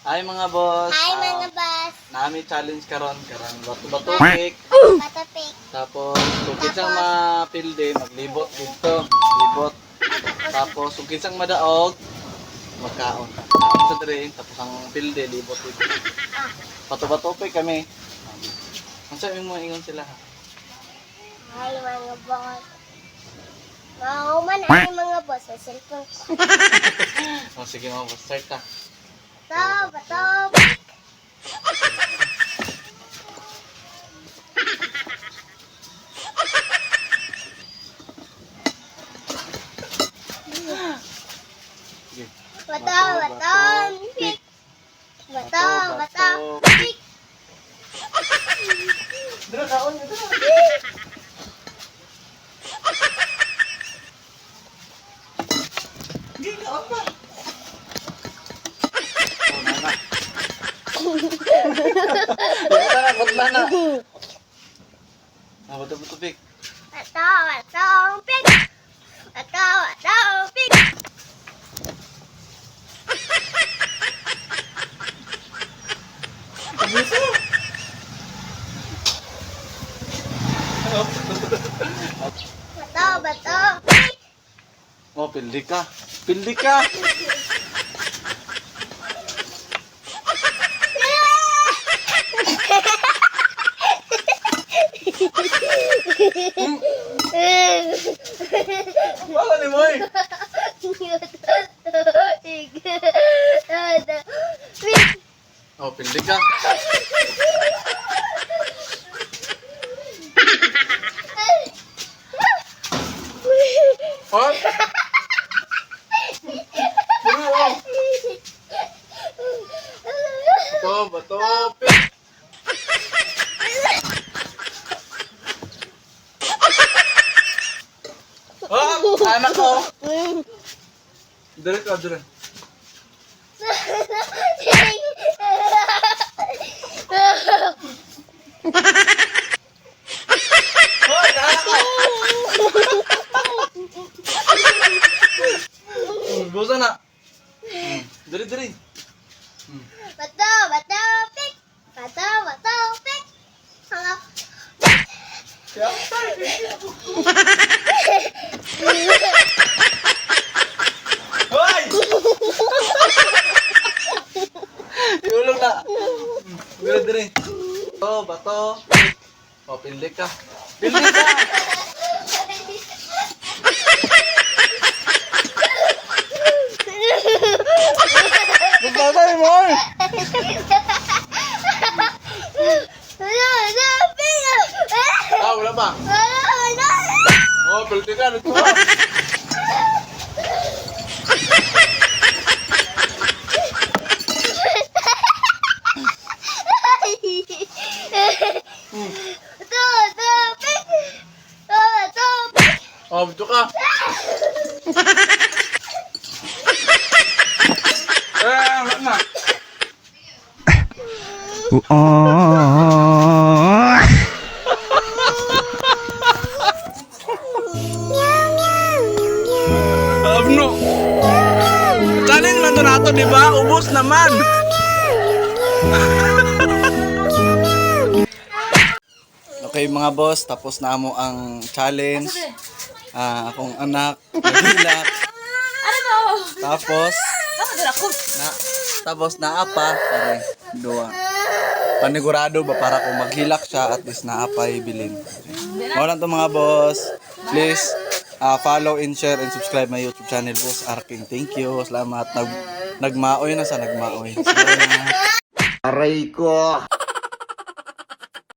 Hi mga boss. Hi mga boss. Nami challenge karon bato-bato pick. Bato pick. Tapos sugid sang mapilde maglibot dito. Libot. Tapos sugid sang madaog magkaon. Kaon sa dire tapos ang pilde libot dito. Bato-bato pick kami. Unsa imong ingon sila? Hi mga boss. Mauman ay mga boss sa cellphone ko. Oh, sige mga boss, start ka. Bato pick. Sige. Bato pick. Bato pick. Dira kaon dito. Sige, kaon pa. Butla na. Bato-bato pick. Bato pick. Bato pick. Bato pick. Oh, pildi ka. Pildi ka. Wala ni Moy. Oh, pildi ka. Oh. Bato, pick. Oh, anak ko. Dire ka, dire. Hoy, anak ko. Busa na. Dire, dire. Bato pick. Bato pick. Halo. Siapa? Hoy! Iulong na. Dire, dire. Bato. Oh, pildi ka. Pildi ka. Bukatay mo. Ah, wala ba? Oh, pildi ka. Dito ka. Oh, dito ka. Wala na. Abno. Challenge man to nato, di ba? Ubos naman. Okay mga boss, tapos na mo ang challenge. Akong anak, nagilak. Tapos naapa, pare, duwa. Panigurado ba para kung maghilak siya at least naapay bilin. Wala to mga boss. Please follow and share and subscribe my YouTube channel, Boss Arking. Thank you. Salamat. Nagmaoy na sa nagmaoy. Aray ko.